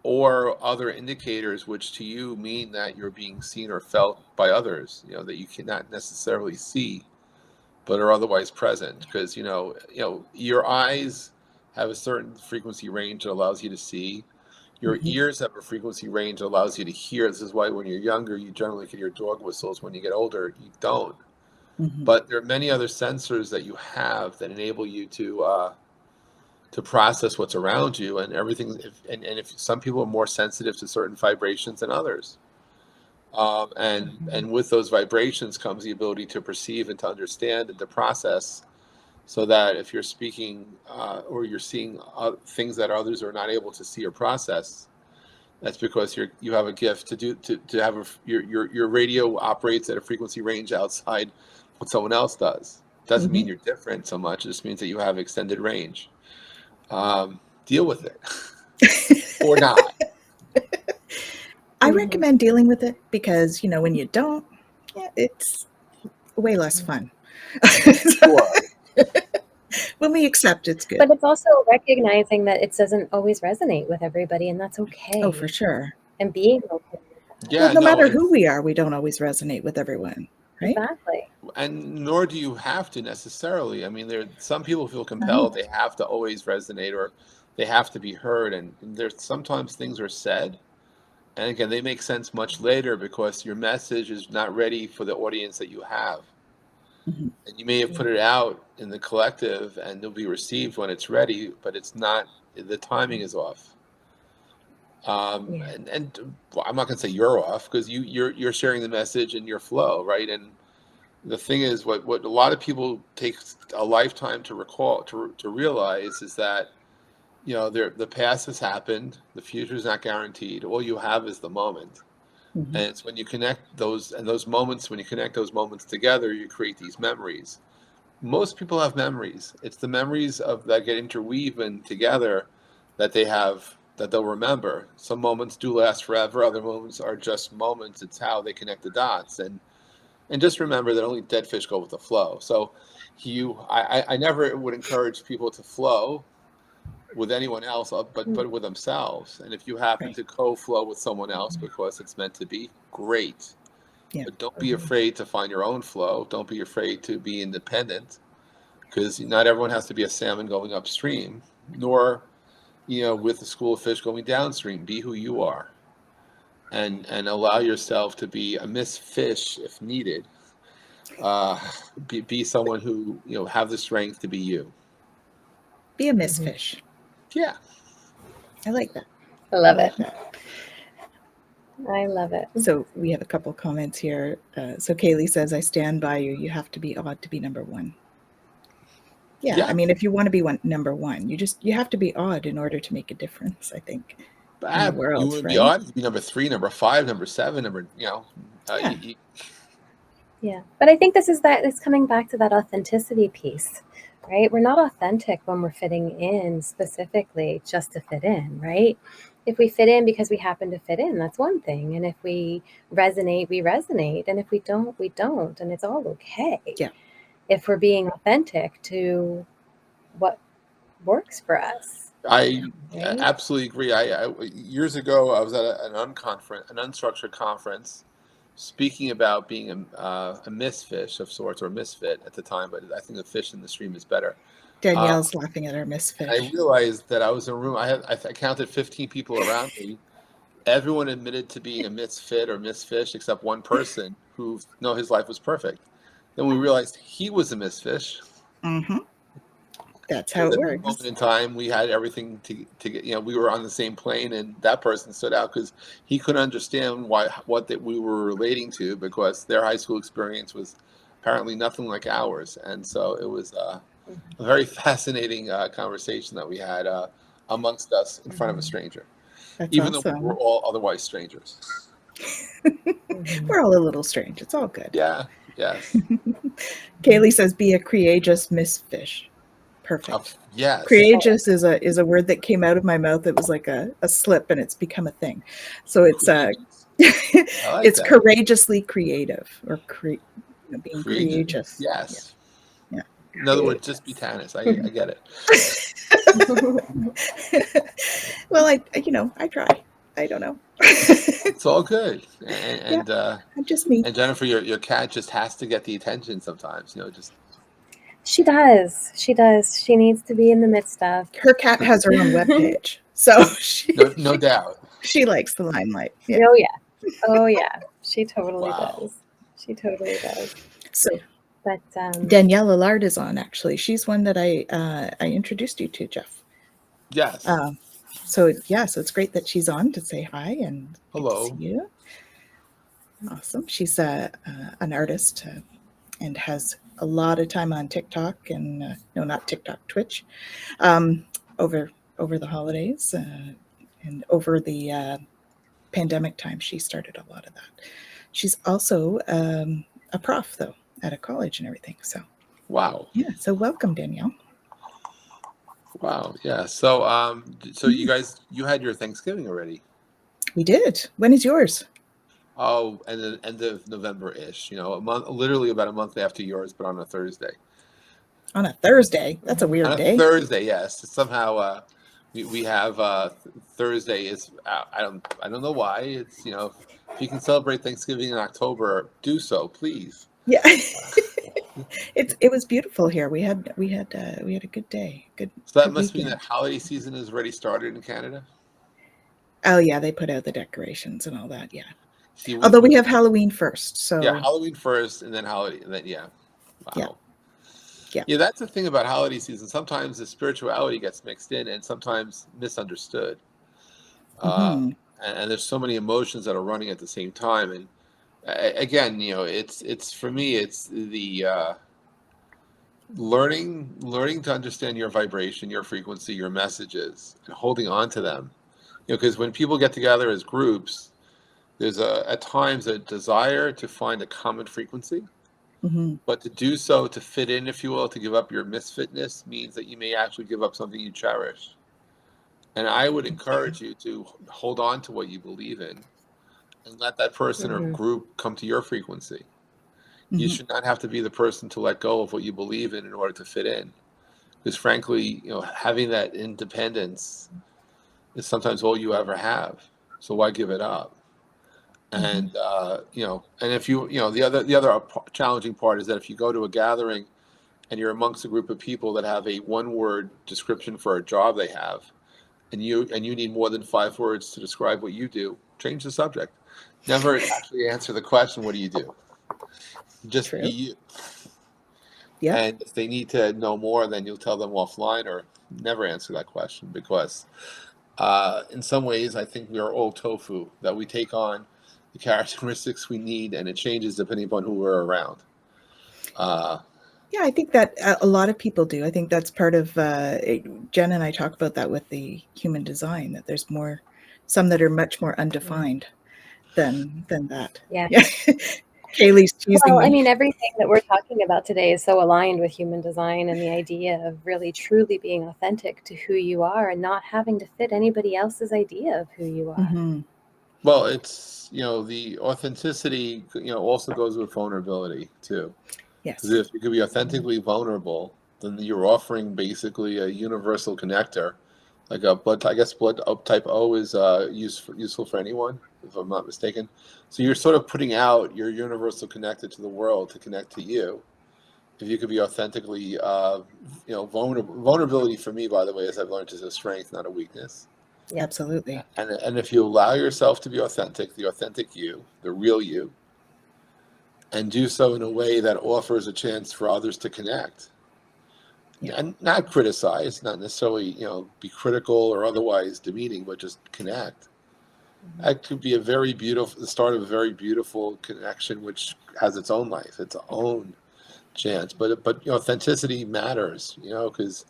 or other indicators which to you mean that you're being seen or felt by others, that you cannot necessarily see, but are otherwise present. Because your eyes have a certain frequency range that allows you to see. Your ears have a frequency range that allows you to hear. This is why when you're younger, you generally can hear dog whistles. When you get older, you don't. But there are many other sensors that you have that enable you to process what's around you and everything. If some people are more sensitive to certain vibrations than others, and with those vibrations comes the ability to perceive and to understand and to process, so that if you're speaking or you're seeing things that others are not able to see or process, that's because you have a gift to have your radio operates at a frequency range outside what someone else does. Doesn't mean you're different so much. It just means that you have extended range. Deal with it or not. I recommend dealing with it because, when you don't, it's way less fun. Sure. When we accept, it's good. But it's also recognizing that it doesn't always resonate with everybody, and that's okay. Oh, for sure. And being okay with that. Yeah, well, no matter who we are, we don't always resonate with everyone, right? Exactly. And nor do you have to necessarily. I mean, some people feel compelled. They have to always resonate, or they have to be heard. And there's sometimes things are said, and again, they make sense much later because your message is not ready for the audience that you have. And you may have put it out in the collective, and it'll be received when it's ready, but it's not. The timing is off. And I'm not going to say you're off because you're sharing the message in your flow, right? And the thing is, what a lot of people take a lifetime to recall, to realize is that, the past has happened, the future is not guaranteed. All you have is the moment. And it's when you connect those moments, when you connect those moments together, you create these memories. Most people have memories. It's the memories that get interwoven together that they'll remember. Some moments do last forever. Other moments are just moments. It's how they connect the dots. And just remember that only dead fish go with the flow. So I never would encourage people to flow with anyone else, but with themselves. And if you happen to co-flow with someone else because it's meant to be, great. Yeah. But don't be afraid to find your own flow. Don't be afraid to be independent, because not everyone has to be a salmon going upstream, nor, with the school of fish going downstream. Be who you are. And allow yourself to be a misfish if needed. Be someone who, have the strength to be you. Be a misfish. Yeah. I like that. I love it. I love it. So we have a couple comments here. So Kaylee says, I stand by you. You have to be odd to be number one. Yeah. I mean, if you want to be number one, you have to be odd in order to make a difference, I think. In the world, you would right? be odd to be number 3, number 5, number 7, Yeah. But I think it's coming back to that authenticity piece, right? We're not authentic when we're fitting in specifically just to fit in, right? If we fit in because we happen to fit in, that's one thing. And if we resonate, we resonate. And if we don't, we don't. And it's all okay. Yeah. If we're being authentic to what works for us. I absolutely agree. I years ago, I was at an unstructured conference, speaking about being a misfish of sorts, or misfit at the time, but I think the fish in the stream is better. Danielle's laughing at our misfish. I realized that I was in a room. I counted 15 people around me. Everyone admitted to being a misfit or misfish except one person who, his life was perfect. Then we realized he was a misfish. That's how it works. At that moment in time, we had everything to get. We were on the same plane, and that person stood out because he couldn't understand what we were relating to, because their high school experience was apparently nothing like ours, and so it was a very fascinating conversation that we had amongst us in front of a stranger. That's even awesome. though we were all otherwise strangers. We're all a little strange. It's all good. Yeah. Yes. Kaylee says, "Be a courageous misfish." Perfect. Yes. Creageous is a word that came out of my mouth. It was like a slip, and it's become a thing. So it's it's that. Courageously creative, or being Creageous. courageous. Yes. Yeah. In other words, just be Tanis. I get it. Well, I try. I don't know. It's all good. And I'm just me. And Jennifer, your cat just has to get the attention sometimes. She does. She does. She needs to be in the midst of. Her cat has her own webpage, so no doubt. She likes the limelight. Yeah. Oh yeah. Oh yeah. She totally does. She totally does. So, but Danielle Allard is on. Actually, she's one that I introduced you to, Jeff. Yes. So it's great that she's on to say hi and hello. Good to see you. Awesome. She's an artist and has a lot of time on TikTok and not TikTok, Twitch, over the holidays and over the pandemic time. She started a lot of that. She's also a prof though at a college and everything. So Wow. Yeah. So welcome, Danielle. Wow. Yeah. So, so you guys, you had your Thanksgiving already. We did. When is yours? Oh, and then end of November-ish, a month, literally about a month after yours, but on a Thursday. On a Thursday. That's a On weird a day. Thursday, yes. Somehow, we have Thursday is I don't know why. It's if you can celebrate Thanksgiving in October, do so, please. Yeah. It was beautiful here. We had a good day. So that Good must mean weekend. that holiday season has already started in Canada. Oh yeah, they put out the decorations and all that. Yeah. See, Although we have Halloween first, yeah, so Halloween first, and then holiday, and then yeah, yeah. wow. Yeah. Yeah, that's the thing about holiday season. Sometimes the spirituality gets mixed in, and sometimes misunderstood. Mm-hmm. And there's so many emotions that are running at the same time. And again, it's for me, it's the learning to understand your vibration, your frequency, your messages, and holding on to them. Because when people get together as groups, there's at times a desire to find a common frequency. Mm-hmm. But to do so, to fit in, if you will, to give up your misfitness means that you may actually give up something you cherish. And I would encourage you to hold on to what you believe in and let that person or group come to your frequency. You Mm-hmm. should not have to be the person to let go of what you believe in order to fit in. Because frankly, having that independence is sometimes all you ever have. So why give it up? And and if the other challenging part is that if you go to a gathering and you're amongst a group of people that have a one-word description for a job they have, and you need more than 5 words to describe what you do, change the subject. Never actually answer the question, what do you do? Just True. be you. Yeah. And if they need to know more, then you'll tell them offline, or never answer that question, because in some ways I think we are all tofu, that we take on the characteristics we need, and it changes depending upon who we're around. Yeah, I think that a lot of people do. I think that's part of Jen and I talk about that with the human design, that there's some that are much more undefined than that. Yeah. Kaylee's teasing Well, I me. mean, everything that we're talking about today is so aligned with human design and the idea of really truly being authentic to who you are and not having to fit anybody else's idea of who you are. Mm-hmm. Well, it's the authenticity also goes with vulnerability too. Yes. Because if you could be authentically vulnerable, then you're offering basically a universal connector, like a blood. I guess blood type O is useful for anyone, if I'm not mistaken. So you're sort of putting out your universal connector to the world to connect to you. If you could be authentically, vulnerable. Vulnerability for me, by the way, as I've learned, is a strength, not a weakness. Yep. Absolutely. And if you allow yourself to be authentic, the authentic you, the real you, and do so in a way that offers a chance for others to connect, and not criticize, not necessarily be critical or otherwise demeaning, but just connect. That could be the start of a very beautiful connection, which has its own life, its own chance. But authenticity matters, because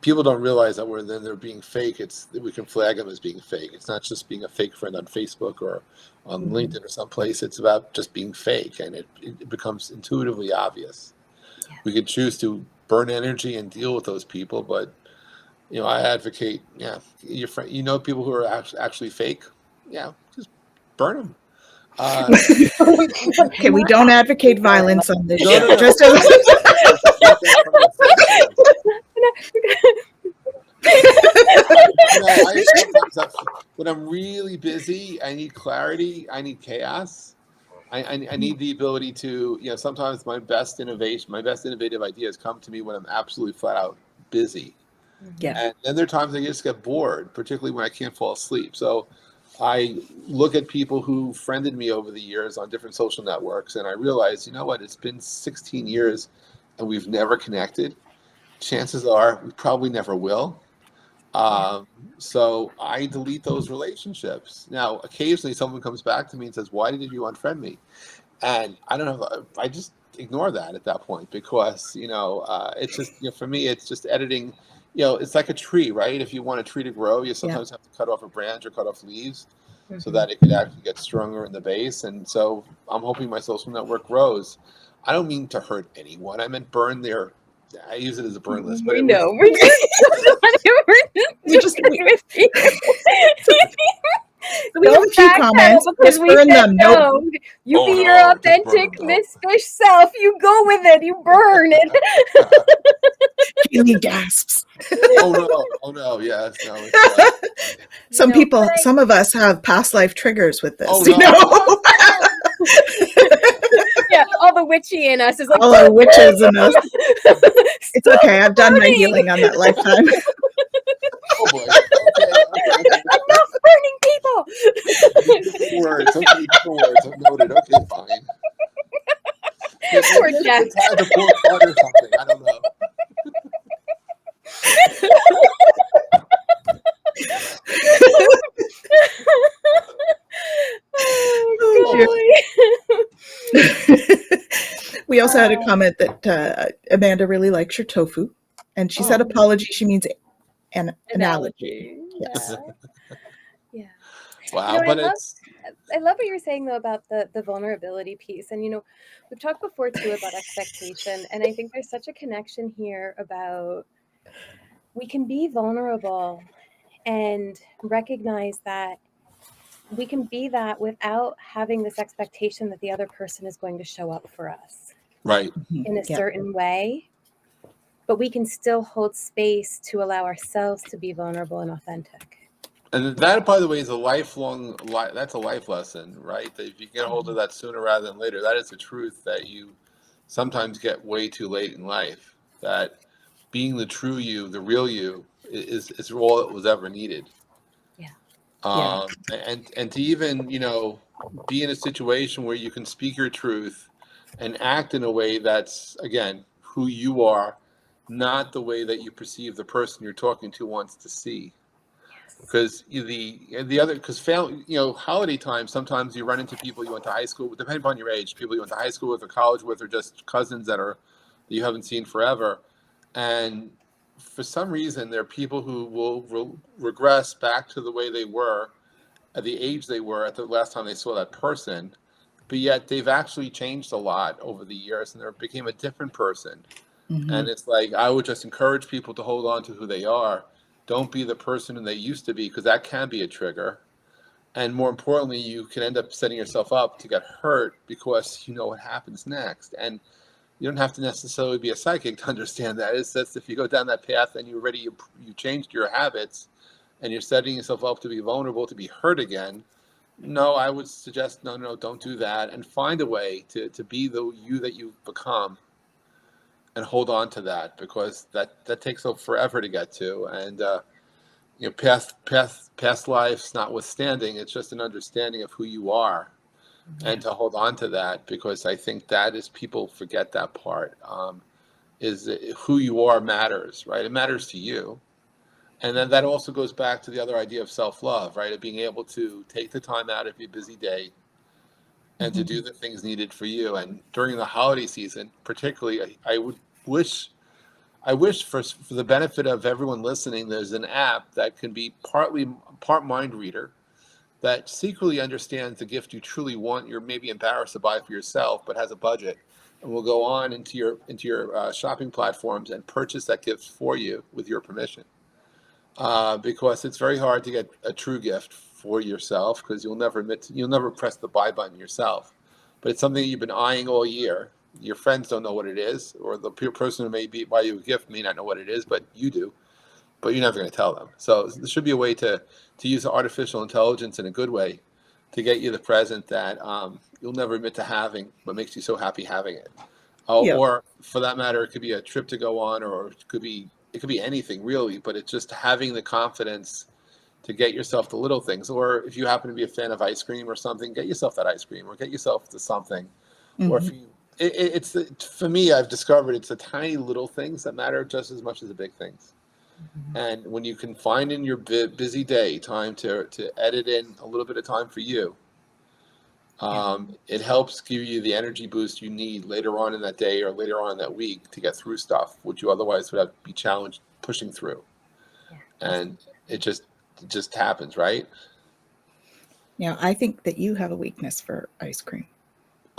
people don't realize that then they're being fake. We can flag them as being fake. It's not just being a fake friend on Facebook or on LinkedIn or someplace. It's about just being fake, and it becomes intuitively obvious. Yeah. We could choose to burn energy and deal with those people, but I advocate, your friend, people who are actually fake, just burn them. Okay, we don't advocate violence on this No, show. no. Just Get that from your sometimes when I'm really busy, I need clarity, I need chaos. I need the ability to, sometimes my best innovative ideas come to me when I'm absolutely flat out busy. Yeah. And then there are times I just get bored, particularly when I can't fall asleep. So I look at people who friended me over the years on different social networks, and I realize, you know what, it's been 16 years and we've never connected. Chances are we probably never will. So I delete those relationships. Now, occasionally someone comes back to me and says, why did you unfriend me? And I don't know, I just ignore that at that point, because, it's just, for me, it's just editing. It's like a tree, right? If you want a tree to grow, you sometimes have to cut off a branch or cut off leaves so that it could actually get stronger in the base. And so I'm hoping my social network grows. I don't mean to hurt anyone. I meant burn their. I use it as a burn list, but We it know. was. We're just with you. So we Still have have a few backpedal comments. because we Burn said them. no. Nope. You Oh, be no, your just burn authentic them, no. Misfish self. You go with it. You burn it. Haley gasps. Oh no, yes, no, it's Some No, people, but some of us have past life triggers with this. oh You no. know, yeah, all the witchy in us is like, all our witches and us. It's stop okay. I've done my burning. healing on that lifetime. Oh boy. Okay. Enough burning people. Different words. Okay, different words. I've noted. Okay, fine. Poor Maybe Jeff. it's had to pour blood or something. I don't know. Oh, We also had a comment that Amanda really likes your tofu, and she said apology. She means an analogy. Yes. Yeah. Wow, You know, but I love what you're saying though about the vulnerability piece. And we've talked before too about expectation, and I think there's such a connection here about we can be vulnerable and recognize that we can be that without having this expectation that the other person is going to show up for us right. in a certain way, but we can still hold space to allow ourselves to be vulnerable and authentic. And that, by the way, is a lifelong. That's a life lesson, right? That if you get a hold of that sooner rather than later, that is a truth that you sometimes get way too late in life. That being the true you, the real you, is all that was ever needed. And to even be in a situation where you can speak your truth and act in a way that's, again, who you are, not the way that you perceive the person you're talking to wants to see. Because holiday time, sometimes you run into people you went to high school with, depending upon your age, people you went to high school with or college with, or just cousins that you haven't seen forever. And for some reason, there are people who will regress back to the way they were at the age they were at the last time they saw that person, but yet they've actually changed a lot over the years and they became a different person. Mm-hmm. And it's like, I would just encourage people to hold on to who they are. Don't be the person who they used to be, because that can be a trigger. And more importantly, you can end up setting yourself up to get hurt because you know what happens next. And you don't have to necessarily be a psychic to understand that. It's just if you go down that path and you changed your habits and you're setting yourself up to be vulnerable, to be hurt again, no, I would suggest no, don't do that, and find a way to be the you that you've become and hold on to that, because that takes forever to get to. And past lives notwithstanding, it's just an understanding of who you are. And to hold on to that, because I think that is, people forget that part, is who you are matters, right? It matters to you. And then that also goes back to the other idea of self-love, right? Of being able to take the time out of your busy day and to do the things needed for you. And during the holiday season, particularly, I wish for the benefit of everyone listening, there's an app that can be part mind reader, that secretly understands the gift you truly want. You're maybe embarrassed to buy for yourself, but has a budget, and will go on into your shopping platforms and purchase that gift for you with your permission. Because it's very hard to get a true gift for yourself, because you'll never press the buy button yourself. But it's something you've been eyeing all year. Your friends don't know what it is, or the person who may buy you a gift may not know what it is, but you do. But you're never going to tell them. So there should be a way to use artificial intelligence in a good way to get you the present that you'll never admit to having, but makes you so happy having it. Or for that matter, it could be a trip to go on, or it could be anything really, but it's just having the confidence to get yourself the little things. Or if you happen to be a fan of ice cream or something, get yourself that ice cream, or get yourself to something. Mm-hmm. Or if it's for me, I've discovered it's the tiny little things that matter just as much as the big things. Mm-hmm. And when you can find in your busy day time to edit in a little bit of time for you, it helps give you the energy boost you need later on in that day or later on in that week to get through stuff, which you otherwise would have to be challenged pushing through. And it just happens, right? I think that you have a weakness for ice cream.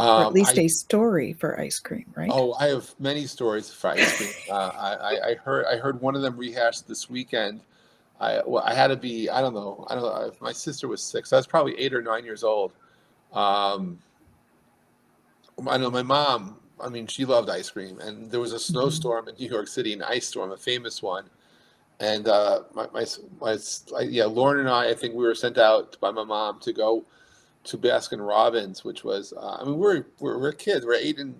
Or at least I a story for ice cream, right? Oh, I have many stories for ice cream. I heard one of them rehashed this weekend. I had to be, I don't know, if my sister was 6. I was probably 8 or 9 years old. Um, I know my mom. I mean, she loved ice cream, and there was a snowstorm in New York City, an ice storm, a famous one. And Lauren and I think we were sent out by my mom to go to Baskin Robbins, which was, I mean, we're kids. We're 8 and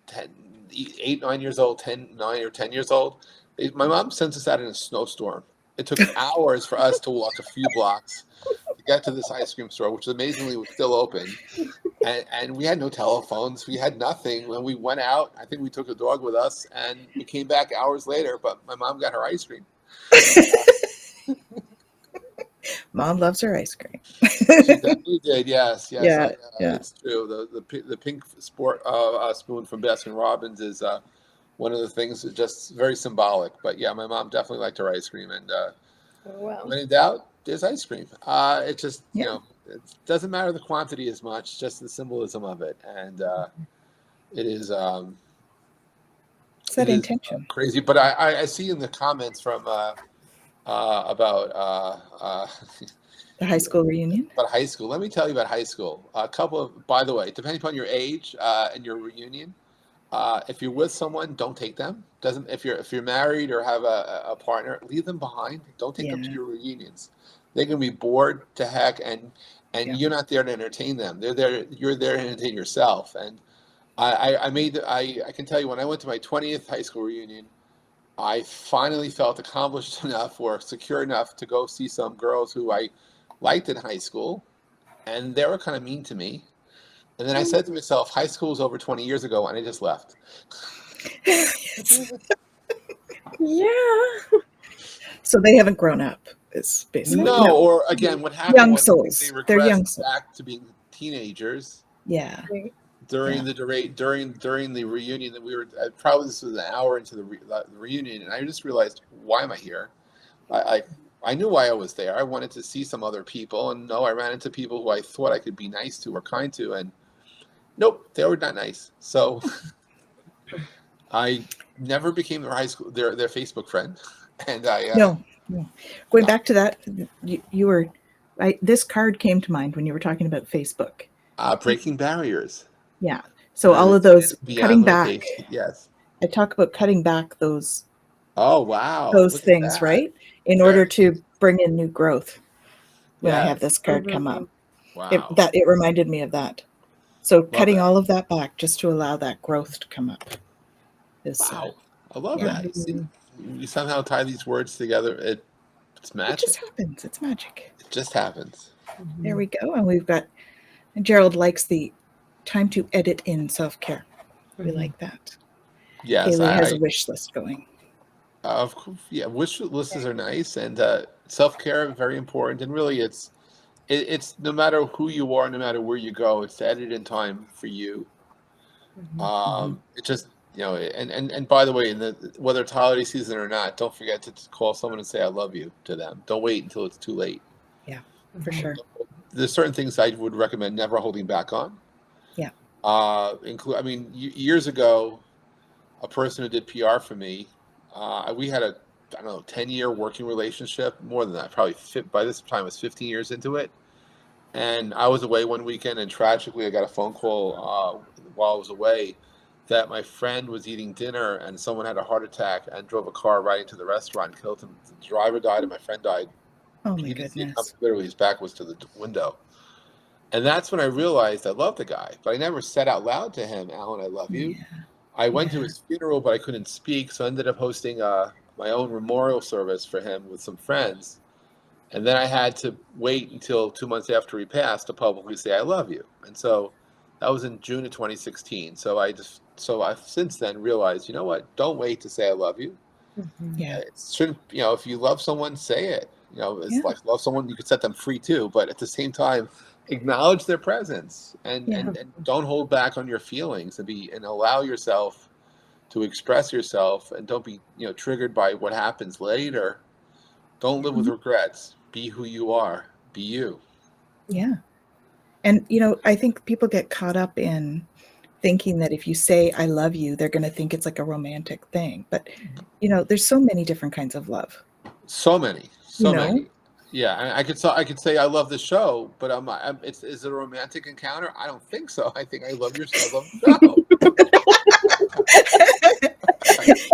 10, 8, 9 years old, 10, 9 or 10 years old. My mom sent us out in a snowstorm. It took hours for us to walk a few blocks to get to this ice cream store, which amazingly was still open. And we had no telephones. We had nothing. When we went out, I think we took a dog with us, and we came back hours later. But my mom got her ice cream. Mom loves her ice cream. She definitely did. Yes. Yeah, It's true. The pink sport spoon from Baskin Robbins is one of the things that's just very symbolic. But yeah, my mom definitely liked her ice cream, and when in doubt, there's ice cream. It just it doesn't matter the quantity as much, just the symbolism of it, and it is It's that intention. crazy. But I see in the comments from about the high school reunion. About high school. Let me tell you about high school. A couple of, by the way, depending upon your age and your reunion, if you're with someone, don't take them. Doesn't if you're married or have a partner, leave them behind. Don't take them to your reunions. They can be bored to heck, and you're not there to entertain them. They're there. You're there to entertain yourself. And I can tell you, when I went to my 20th high school reunion, I finally felt accomplished enough or secure enough to go see some girls who I liked in high school, and they were kind of mean to me. And then I said to myself, high school was over 20 years ago, and I just left. Yeah. So they haven't grown up, is basically. No, or again, what happened young was souls. they They're young regressed souls. back to being teenagers. Yeah. During the reunion that we were probably this was an hour into the reunion, and I just realized, why am I here? I knew why I was there. I wanted to see some other people, and I ran into people who I thought I could be nice to or kind to, and nope, they were not nice. So I never became their Facebook friend, and No. Going back to that, you were. This card came to mind when you were talking about Facebook. Breaking barriers. Yeah. So all of those cutting back. Yes. I talk about cutting back those. Oh wow. Those things, right? In order to bring in new growth. When I have this card come up, wow, it reminded me of that. So cutting all of that back just to allow that growth to come up. Wow, I love that. See, you somehow tie these words together. It's magic. It just happens. It's magic. It just happens. There we go. And we've got, Gerald likes the time to edit in self-care. We like that. Yes, Haley has a wish list going. Of course, yeah. Wish lists are nice, and self-care very important. And really, it's no matter who you are, no matter where you go, it's to edit in time for you. It just and by the way, whether it's holiday season or not, don't forget to call someone and say I love you to them. Don't wait until it's too late. Yeah, for sure. There's certain things I would recommend never holding back on. Yeah. Years ago, a person who did PR for me, we had a 10-year working relationship, more than that, probably by this time I was 15 years into it. And I was away one weekend, and tragically I got a phone call while I was away that my friend was eating dinner and someone had a heart attack and drove a car right into the restaurant and killed him. The driver died and my friend died. Oh my goodness. Literally his back was to the window. And that's when I realized I loved the guy, but I never said out loud to him, Alan, I love you. Yeah. I went to his funeral, but I couldn't speak, so I ended up hosting my own memorial service for him with some friends. And then I had to wait until 2 months after he passed to publicly say I love you. And so that was in June of 2016. So I've since then realized, you know what? Don't wait to say I love you. Yeah. It shouldn't, if you love someone, say it. It's like love someone, you could set them free too, but at the same time, acknowledge their presence and don't hold back on your feelings and allow yourself to express yourself, and don't be triggered by what happens later. Don't live with regrets. Be who you are. Be you. Yeah. And, I think people get caught up in thinking that if you say, I love you, they're going to think it's like a romantic thing. But, there's so many different kinds of love. So many. You know? Many. Yeah, I could say I love the show, but is it a romantic encounter? I don't think so. I think I love the show.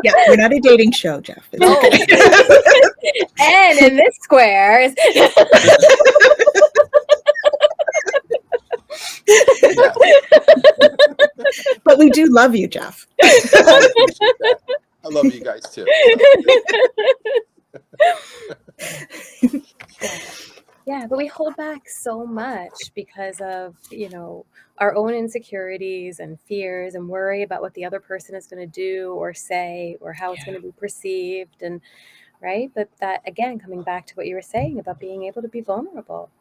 Yeah, we're not a dating show, Jeff. It's No. okay. And in this square is Yes. But we do love you, Jeff. I appreciate that. I love you guys too. Yeah, but we hold back so much because of, our own insecurities and fears and worry about what the other person is going to do or say or how it's going to be perceived. And right. But that, again, coming back to what you were saying about being able to be vulnerable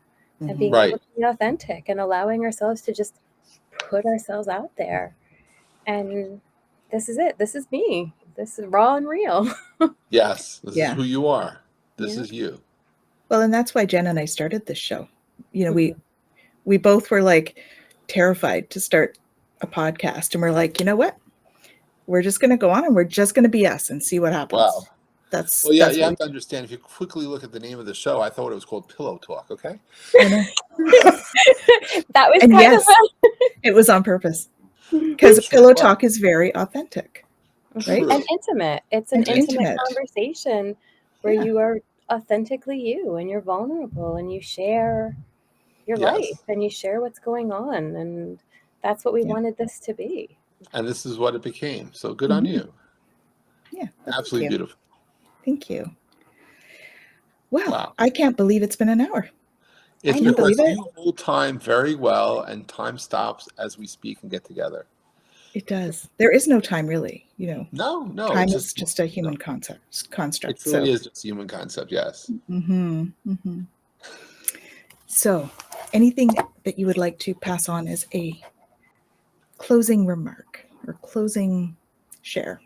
and being Right. able to be authentic and allowing ourselves to just put ourselves out there. And this is it. This is me. This is raw and real. Yes. This Yeah. is who you are. This is you. Well, and that's why Jen and I started this show. We both were like terrified to start a podcast, and we're like, you know what? We're just going to go on and we're just going to be us and see what happens. Wow. That's you have to understand, if you quickly look at the name of the show, I thought it was called Pillow Talk, okay? I know. That was And kind yes, it was on purpose. Because Pillow Talk is very authentic, right? And intimate. It's an intimate intimate conversation where you are authentically you and you're vulnerable and you share your life and you share what's going on. And that's what we wanted this to be. And this is what it became. So good on you. Yeah. Absolutely beautiful. Thank you. Wow. I can't believe it's been an hour. It's because you hold time very well, and time stops as we speak and get together. It does. There is no time, really. No. Time is just a human construct. It truly is just a human concept, yes. So, anything that you would like to pass on as a closing remark or closing share?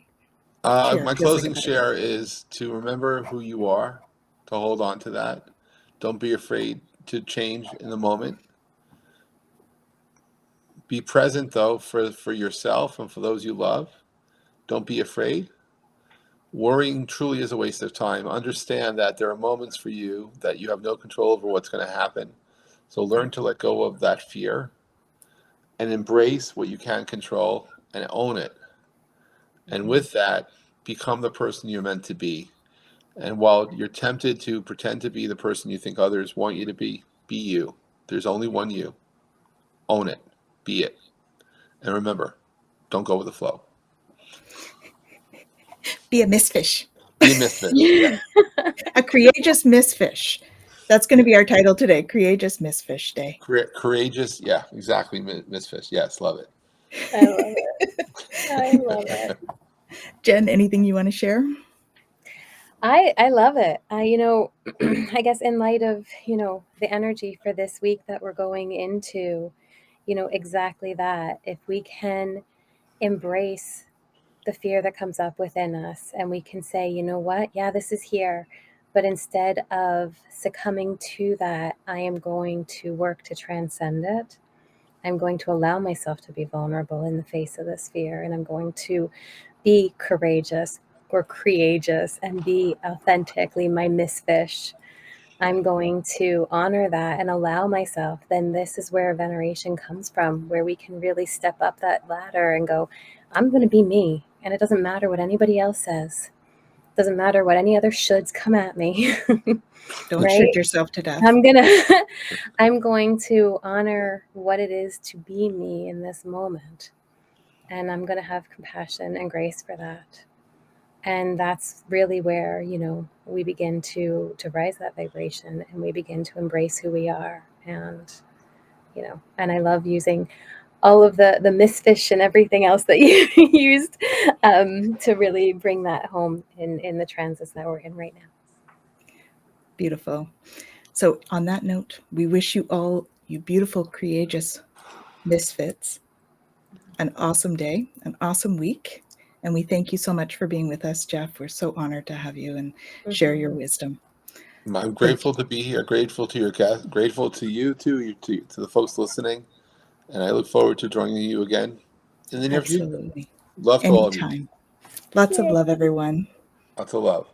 My closing share is to remember who you are, to hold on to that. Don't be afraid to change in the moment. Be present, though, for yourself and for those you love. Don't be afraid. Worrying truly is a waste of time. Understand that there are moments for you that you have no control over what's going to happen. So learn to let go of that fear and embrace what you can control and own it. And with that, become the person you're meant to be. And while you're tempted to pretend to be the person you think others want you to be you. There's only one you. Own it. Be it. And remember, don't go with the flow. Be a misfish. Be a misfish. Yeah. A courageous misfish. That's going to be our title today. Courageous Misfish Day. Courageous. Yeah, exactly. Misfish. Yes, love it. I love it. I love it. Jen, anything you want to share? I love it. I guess in light of, the energy for this week that we're going into, exactly that. If we can embrace the fear that comes up within us and we can say, you know what? Yeah, this is here. But instead of succumbing to that, I am going to work to transcend it. I'm going to allow myself to be vulnerable in the face of this fear. And I'm going to be courageous or creageous and be authentically my misfish. I'm going to honor that and allow myself. Then this is where veneration comes from, where we can really step up that ladder and go, I'm going to be me. And it doesn't matter what anybody else says. It doesn't matter what any other shoulds come at me. Don't shoot yourself to death. I'm going to honor what it is to be me in this moment. And I'm going to have compassion and grace for that. And that's really where, we begin to rise that vibration and we begin to embrace who we are. And, and I love using all of the misfish and everything else that you used to really bring that home in the transits that we're in right now. Beautiful. So on that note, we wish you all, you beautiful, courageous misfits, an awesome day, an awesome week. And we thank you so much for being with us, Jeff. We're so honored to have you and share your wisdom. I'm grateful to be here. Grateful to your guest. Grateful to you too. To the folks listening, and I look forward to joining you again in the near future. Absolutely. Love to all of you. Anytime. Lots of love, everyone. Lots of love.